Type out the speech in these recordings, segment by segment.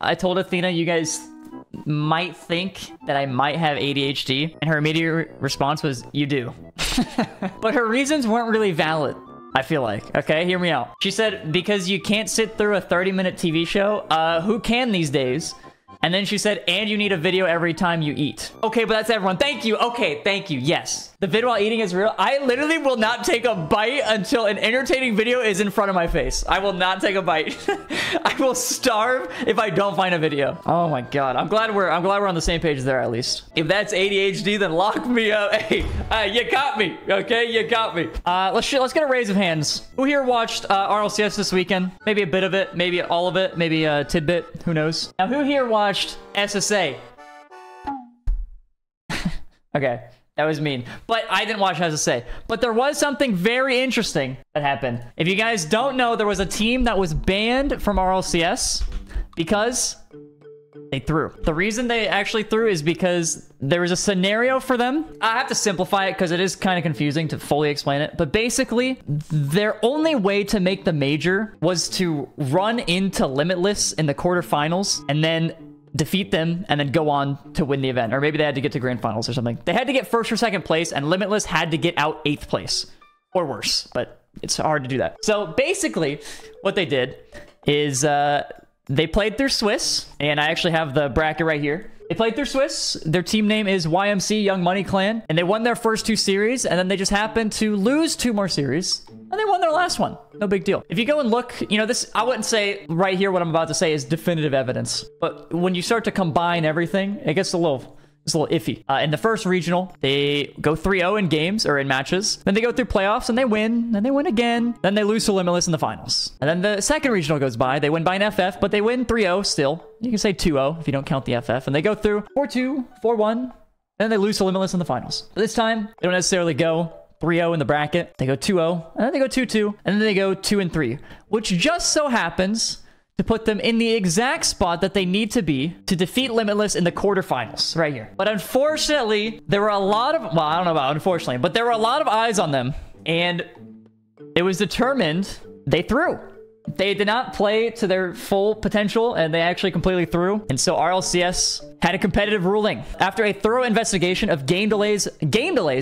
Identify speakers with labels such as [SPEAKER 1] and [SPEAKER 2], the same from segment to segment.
[SPEAKER 1] I told Athena you guys might think that I might have ADHD, and her immediate response was, you do. But her reasons weren't really valid, I feel like. Okay, hear me out. She said, because you can't sit through a 30-minute TV show. Who can these days? And then she said, and you need a video every time you eat. Okay, but that's everyone. Thank you. Okay, thank you. Yes. The vid while eating is real. I literally will not take a bite until an entertaining video is in front of my face. I will not take a bite. I will starve if I don't find a video. Oh my god. I'm glad we're on the same page there at least. If that's ADHD, then lock me up. Hey, you got me. Okay, you got me. Let's get a raise of hands. Who here watched RLCS this weekend? Maybe a bit of it, maybe all of it, maybe a tidbit. Who knows? Now, who here watched SSA? Okay. That was mean. But I didn't watch SSA. But there was something very interesting that happened. If you guys don't know, there was a team that was banned from RLCS because they threw. The reason they actually threw is because there was a scenario for them. I have to simplify it because it is kind of confusing to fully explain it. But basically, their only way to make the major was to run into Limitless in the quarterfinals and then defeat them and then go on to win the event. Or maybe they had to get to grand finals or something. They had to get first or second place, and Limitless had to get out 8th place or worse, but it's hard to do that. So basically what they did is they played through Swiss, and I actually have the bracket right here. They played through Swiss. Their team name is YMC Young Money Clan, and they won their first 2 series, and then they just happened to lose 2 more series, and they won their last one. No big deal. If you go and look, you know, this, I wouldn't say right here what I'm about to say is definitive evidence, but when you start to combine everything, it gets a little iffy. In the first regional, they go 3-0 in games or in matches. Then they go through playoffs and they win. Then they win again. Then they lose to Limitless in the finals. And then the second regional goes by. They win by an FF, but they win 3-0 still. You can say 2-0 if you don't count the FF. And they go through 4-2, 4-1. Then they lose to Limitless in the finals. But this time, they don't necessarily go 3-0 in the bracket. They go 2-0, and then they go 2-2, and then they go 2-3, which just so happens to put them in the exact spot that they need to be to defeat Limitless in the quarterfinals right here. But unfortunately, there were a lot of, well, I don't know about unfortunately, but there were a lot of eyes on them, and it was determined they threw. They did not play to their full potential, and they actually completely threw. And so RLCS had a competitive ruling after a thorough investigation of game delays,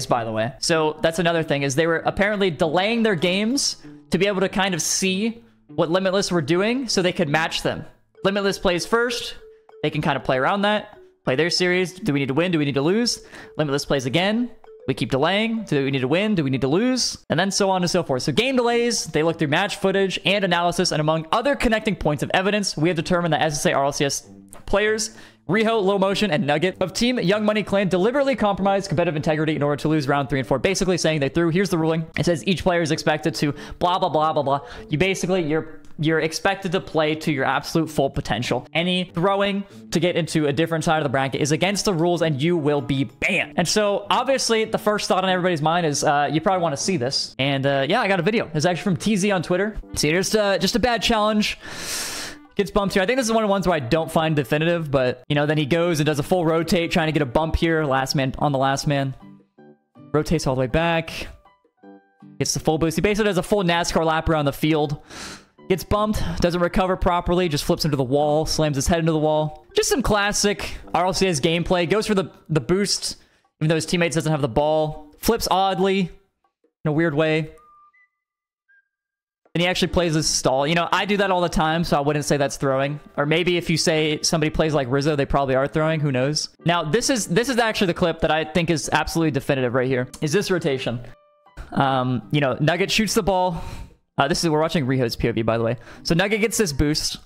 [SPEAKER 1] by the way. So that's another thing, is they were apparently delaying their games to be able to kind of see what Limitless were doing so they could match them. Limitless plays first. They can kind of play around that, play their series. Do we need to win? Do we need to lose? Limitless plays again. We keep delaying. Do we need to win? Do we need to lose? And then so on and so forth. So game delays, they look through match footage and analysis, and among other connecting points of evidence, we have determined that SSA RLCS players Rizzo, Low Motion, and Nugget of Team Young Money Clan deliberately compromised competitive integrity in order to lose round 3 and 4. Basically saying they threw. Here's the ruling. It says each player is expected to blah, blah, blah, blah, blah. You're expected to play to your absolute full potential. Any throwing to get into a different side of the bracket is against the rules, and you will be banned. And so, obviously, the first thought on everybody's mind is you probably want to see this. And yeah, I got a video. It's actually from TZ on Twitter. See, just a bad challenge. Gets bumped here. I think this is one of the ones where I don't find definitive, but, you know, then he goes and does a full rotate, trying to get a bump here. Last man on the last man. Rotates all the way back. Gets the full boost. He basically does a full NASCAR lap around the field. Gets bumped, doesn't recover properly, just flips into the wall, slams his head into the wall. Just some classic RLCS gameplay. Goes for the boost, even though his teammates doesn't have the ball. Flips oddly, in a weird way. And he actually plays his stall. You know, I do that all the time, so I wouldn't say that's throwing. Or maybe if you say somebody plays like Rizzo, they probably are throwing. Who knows? Now, this is actually the clip that I think is absolutely definitive right here. Is this rotation? You know, Nugget shoots the ball. We're watching Rizzo's POV, by the way. So Nugget gets this boost.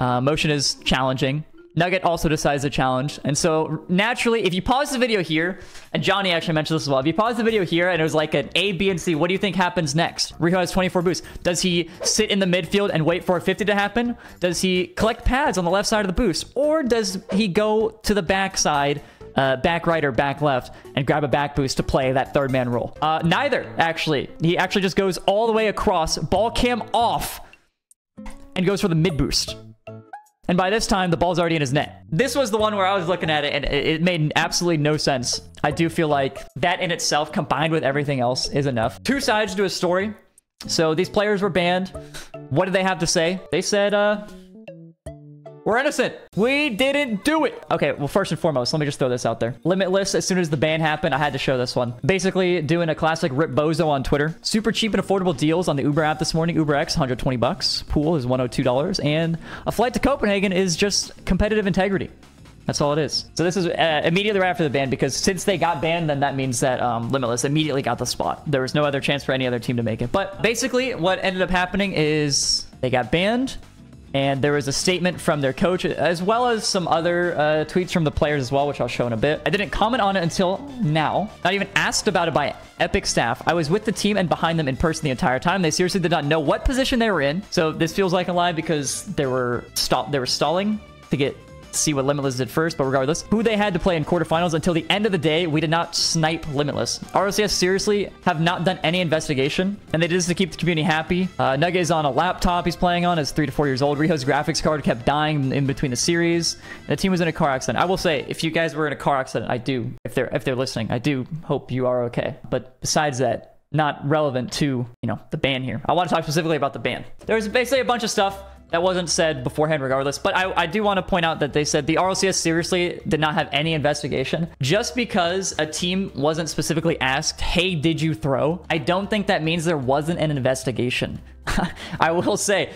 [SPEAKER 1] Motion is challenging. Nugget also decides to challenge. And so naturally, if you pause the video here, and Johnny actually mentioned this as well. If you pause the video here and it was like an A, B, and C, what do you think happens next? Rizzo has 24 boosts. Does he sit in the midfield and wait for a 50 to happen? Does he collect pads on the left side of the boost? Or does he go to the back side, back right or back left, and grab a back boost to play that third man role? Neither, actually. He actually just goes all the way across, ball cam off, and goes for the mid boost. And by this time, the ball's already in his net. This was the one where I was looking at it, and it made absolutely no sense. I do feel like that in itself, combined with everything else, is enough. Two sides to a story. So these players were banned. What did they have to say? They said, we're We're innocent. We didn't do it. Okay, well, first and foremost, let me just throw this out there. Limitless, as soon as the ban happened, I had to show this one. Basically, doing a classic Rip Bozo on Twitter. Super cheap and affordable deals on the Uber app this morning. Uber X, 120 bucks. Pool is $102. And a flight to Copenhagen is just competitive integrity. That's all it is. So this is immediately right after the ban, because since they got banned, then that means that Limitless immediately got the spot. There was no other chance for any other team to make it. But basically, what ended up happening is they got banned, and there was a statement from their coach, as well as some other tweets from the players as well, which I'll show in a bit. I didn't comment on it until now. Not even asked about it by Epic staff. I was with the team and behind them in person the entire time. They seriously did not know what position they were in. So this feels like a lie because they were stalling to see what Limitless did first, but regardless, who they had to play in quarterfinals. Until the end of the day, we did not snipe Limitless. RLCS seriously have not done any investigation, and they did this to keep the community happy. Nugget is on a laptop he's playing on, is 3 to 4 years old. Riho's graphics card kept dying in between the series. The team was in a car accident. I will say, if you guys were in a car accident, if they're listening, I do hope you are okay. But besides that, not relevant to, the ban here. I want to talk specifically about the ban. There's basically a bunch of stuff that wasn't said beforehand regardless, but I do want to point out that they said the RLCS seriously did not have any investigation. Just because a team wasn't specifically asked, hey, did you throw? I don't think that means there wasn't an investigation. I will say,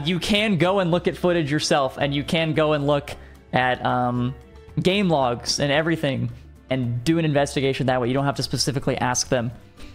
[SPEAKER 1] you can go and look at footage yourself, and you can go and look at game logs and everything and do an investigation that way. You don't have to specifically ask them,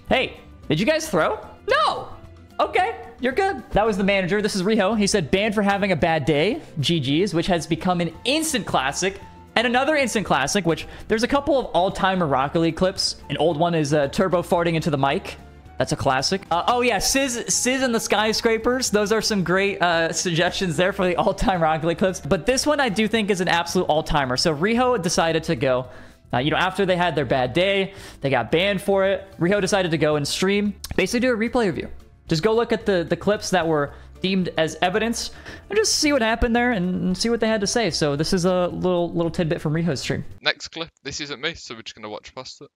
[SPEAKER 1] hey, did you guys throw? No. Okay, you're good. That was the manager. This is Riho. He said, banned for having a bad day, GG's, which has become an instant classic. And another instant classic, which there's a couple of all-timer Rocket League clips. An old one is Turbo farting into the mic. That's a classic. Oh yeah, Sizz and the Skyscrapers. Those are some great suggestions there for the all-time Rocket League clips. But this one I do think is an absolute all-timer. So Riho decided to go, after they had their bad day, they got banned for it. Riho decided to go and stream, basically do a replay review. Just go look at the clips that were deemed as evidence and just see what happened there and see what they had to say. So this is a little tidbit from Riho's stream.
[SPEAKER 2] Next clip. This isn't me, so we're just going to watch past it.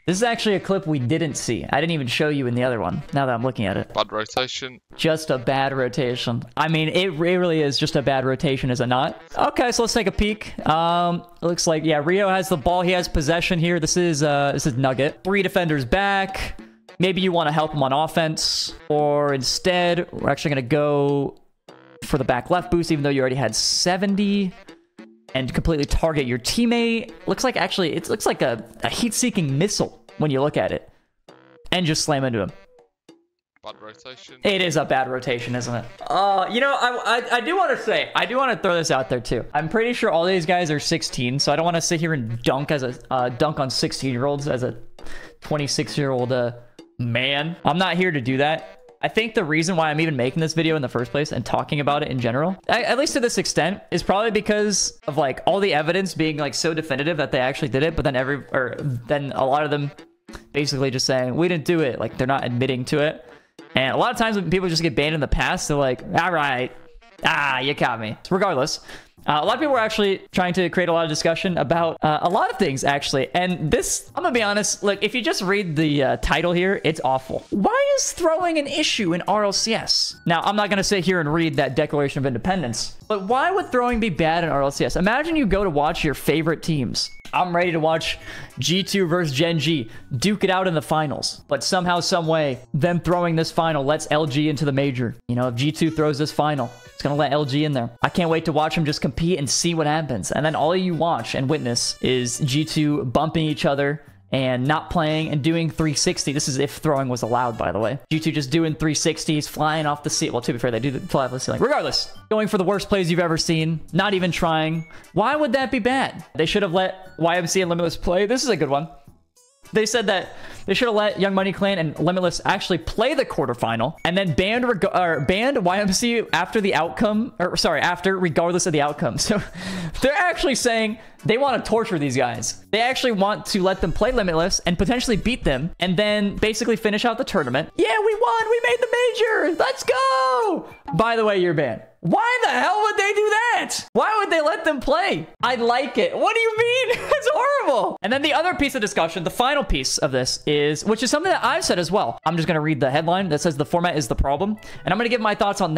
[SPEAKER 1] This is actually a clip we didn't see. I didn't even show you in the other one, now that I'm looking at it.
[SPEAKER 2] Bad rotation.
[SPEAKER 1] Just a bad rotation. I mean, it really is just a bad rotation, is it not? Okay, so let's take a peek. Looks like, yeah, Rio has the ball. He has possession here. This is Nugget. 3 defenders back. Maybe you want to help him on offense. Or instead, we're actually going to go for the back left boost, even though you already had 70. And completely target your teammate. Looks like, actually, it looks like a heat-seeking missile when you look at it. And just slam into him.
[SPEAKER 2] Bad rotation.
[SPEAKER 1] It is a bad rotation, isn't it? I do want to say, I do want to throw this out there too. I'm pretty sure all these guys are 16, so I don't want to sit here and dunk on 16-year-olds as a 26-year-old man. I'm not here to do that. I think the reason why I'm even making this video in the first place and talking about it in general, at least to this extent, is probably because of like all the evidence being like so definitive that they actually did it, but then then a lot of them basically just saying we didn't do it, like they're not admitting to it. And a lot of times when people just get banned in the past, they're like, all right, you caught me. So regardless, a lot of people were actually trying to create a lot of discussion about a lot of things, actually. And this, I'm gonna be honest, like, if you just read the title here, it's awful. Why is throwing an issue in RLCS? Now, I'm not gonna sit here and read that Declaration of Independence, but why would throwing be bad in RLCS? Imagine you go to watch your favorite teams. I'm ready to watch G2 versus Gen G duke it out in the finals. But somehow, some way, them throwing this final lets LG into the major. You know, if G2 throws this final, it's going to let LG in there. I can't wait to watch them just compete and see what happens. And then all you watch and witness is G2 bumping each other and not playing and doing 360. This is if throwing was allowed, by the way. G2 just doing 360s, flying off the ceiling. Well, to be fair, they do fly off the ceiling. Regardless, going for the worst plays you've ever seen, not even trying. Why would that be bad? They should have let YMC and Limitless play. This is a good one. They said that they should have let Young Money Clan and Limitless actually play the quarterfinal and then banned YMC after the outcome, after regardless of the outcome. So they're actually saying they want to torture these guys. They actually want to let them play Limitless and potentially beat them and then basically finish out the tournament. Yeah, we won. We made the major. Let's go. By the way, you're banned. Why the hell would they do that? Why would they let them play? I like it. What do you mean? It's horrible. And then the other piece of discussion, the final piece of this is, which is something that I've said as well. I'm just going to read the headline that says the format is the problem. And I'm going to give my thoughts on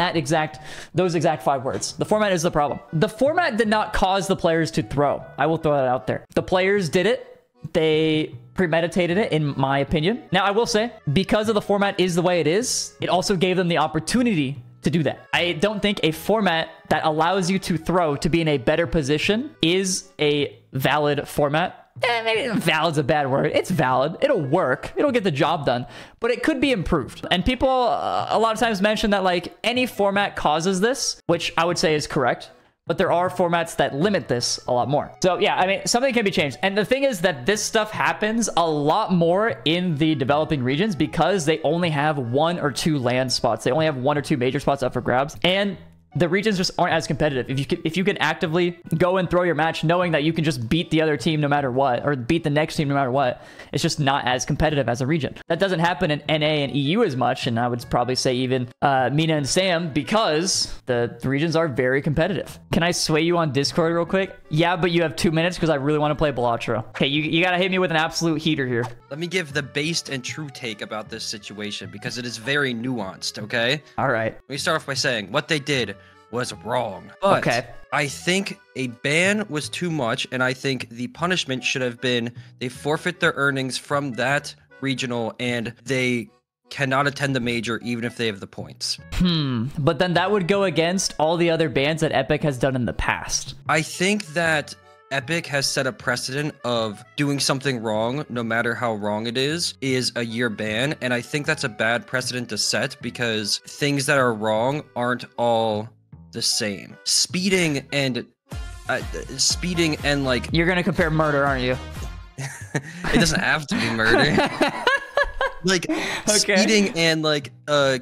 [SPEAKER 1] those exact 5 words. The format is the problem. The format did not cause the players to throw. I will throw that out there. The players did it. They premeditated it, in my opinion. Now, I will say, because of the format is the way it is, it also gave them the opportunity to do that. I don't think a format that allows you to throw to be in a better position is a valid format. Maybe valid's a bad word. It's valid. It'll work. It'll get the job done, but it could be improved. And people a lot of times mention that like any format causes this, which I would say is correct. But there are formats that limit this a lot more. So yeah, I mean, something can be changed. And the thing is that this stuff happens a lot more in the developing regions because they only have 1 or 2 land spots. They only have 1 or 2 major spots up for grabs. And the regions just aren't as competitive. If you can actively go and throw your match knowing that you can just beat the other team no matter what, or beat the next team no matter what, it's just not as competitive as a region. That doesn't happen in NA and EU as much, and I would probably say even Mina and Sam, because the regions are very competitive. Can I sway you on Discord real quick? Yeah, but you have 2 minutes because I really want to play Balatro. Okay, you gotta hit me with an absolute heater here.
[SPEAKER 3] Let me give the based and true take about this situation because it is very nuanced, okay?
[SPEAKER 1] All right.
[SPEAKER 3] Let me start off by saying what they did was wrong. But
[SPEAKER 1] okay.
[SPEAKER 3] I think a ban was too much, and I think the punishment should have been they forfeit their earnings from that regional and they cannot attend the major even if they have the points.
[SPEAKER 1] But then that would go against all the other bans that Epic has done in the past.
[SPEAKER 3] I think that Epic has set a precedent of doing something wrong, no matter how wrong it is a year ban. And I think that's a bad precedent to set because things that are wrong aren't all the same. Speeding and like...
[SPEAKER 1] You're gonna compare murder, aren't you?
[SPEAKER 3] It doesn't have to be murder. Like speeding and like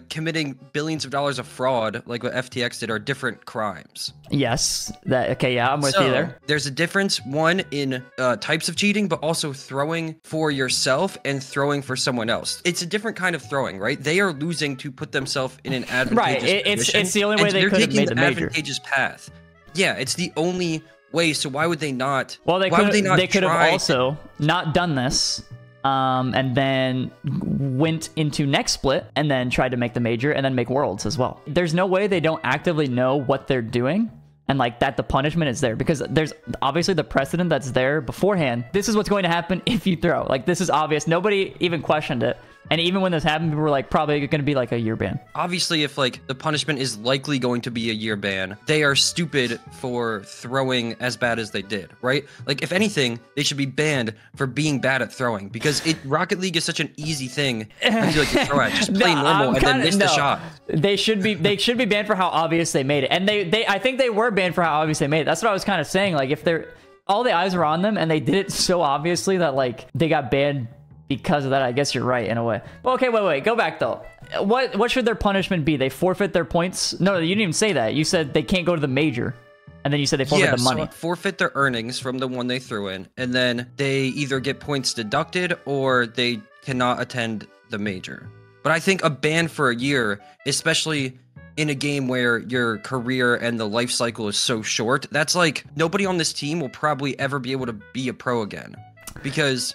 [SPEAKER 3] committing billions of dollars of fraud, like what FTX did, are different crimes.
[SPEAKER 1] Yes. Okay, yeah, I'm with you there.
[SPEAKER 3] There's a difference, one, in types of cheating, but also throwing for yourself and throwing for someone else. It's a different kind of throwing, right? They are losing to put themselves in an advantageous position.
[SPEAKER 1] It's the only way they could have made the major.
[SPEAKER 3] Advantageous path. Yeah, it's the only way. So why would they not?
[SPEAKER 1] Well, they could have also not done this. And then went into next split and then tried to make the major and then make worlds as well. There's no way they don't actively know what they're doing and like that the punishment is there because there's obviously the precedent that's there beforehand. This is what's going to happen if you throw. Like, this is obvious. Nobody even questioned it. And even when this happened, people were like, probably going to be like a year ban.
[SPEAKER 3] Obviously, if like the punishment is likely going to be a year ban, they are stupid for throwing as bad as they did, right? Like, if anything, they should be banned for being bad at throwing because Rocket League is such an easy thing for you like to throw at. Just play normal and then miss the shot. They
[SPEAKER 1] should be banned for how obvious they made it. And I think they were banned for how obvious they made it. That's what I was kind of saying. Like, if all the eyes were on them and they did it so obviously that like they got banned because of that, I guess you're right in a way. Well, okay, wait, go back though. What should their punishment be? They forfeit their points? No, you didn't even say that. You said they can't go to the major. And then you said they forfeit the money.
[SPEAKER 3] So forfeit their earnings from the one they threw in. And then they either get points deducted or they cannot attend the major. But I think a ban for a year, especially in a game where your career and the life cycle is so short, that's like nobody on this team will probably ever be able to be a pro again. Because...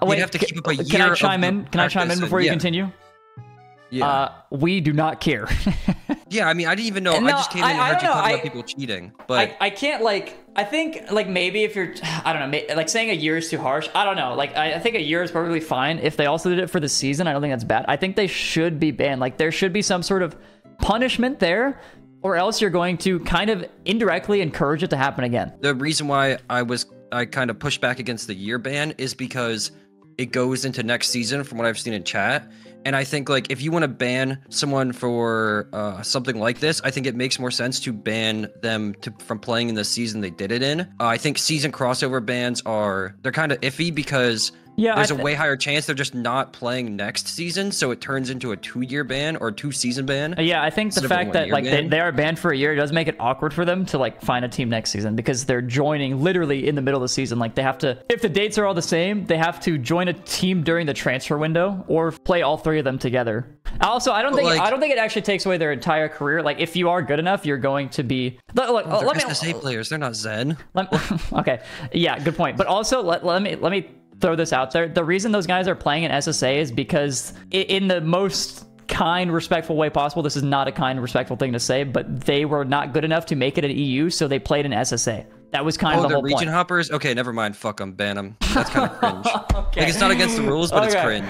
[SPEAKER 1] wait,
[SPEAKER 3] have to keep up a year.
[SPEAKER 1] Can I chime in? Can I chime in before you continue?
[SPEAKER 3] Yeah.
[SPEAKER 1] We do not care.
[SPEAKER 3] Yeah, I mean, I didn't even know. I just came in and heard you talking about people cheating. But
[SPEAKER 1] I can't I think like maybe if you're, I don't know, like saying a year is too harsh. I don't know. Like I think a year is perfectly fine. If they also did it for the season, I don't think that's bad. I think they should be banned. Like there should be some sort of punishment there, or else you're going to kind of indirectly encourage it to happen again.
[SPEAKER 3] The reason why I kind of push back against the year ban is because it goes into next season from what I've seen in chat. And I think like if you want to ban someone for something like this, I think it makes more sense to ban them from playing in the season they did it in. I think season crossover bans they're kind of iffy because
[SPEAKER 1] Yeah,
[SPEAKER 3] there's a way higher chance they're just not playing next season, so it turns into a 2-year ban or 2-season ban.
[SPEAKER 1] Yeah, I think the fact that like they are banned for a year does make it awkward for them to like find a team next season because they're joining literally in the middle of the season. Like they have to, if the dates are all the same, they have to join a team during the transfer window or play all 3 of them together. Also, I don't think it actually takes away their entire career. Like if you are good enough, you're going to be. Look, let me.
[SPEAKER 3] SSA players, they're not Zen.
[SPEAKER 1] Okay, yeah, good point. But also, let me throw this out there. The reason those guys are playing in SSA is because in the most kind, respectful way possible, this is not a kind, respectful thing to say, but they were not good enough to make it an EU, so they played in SSA. That was kind of the whole point.
[SPEAKER 3] Region hoppers? Okay, never mind. Fuck them. Ban them. That's kind of cringe. Okay. Like, it's not against the rules, but it's cringe.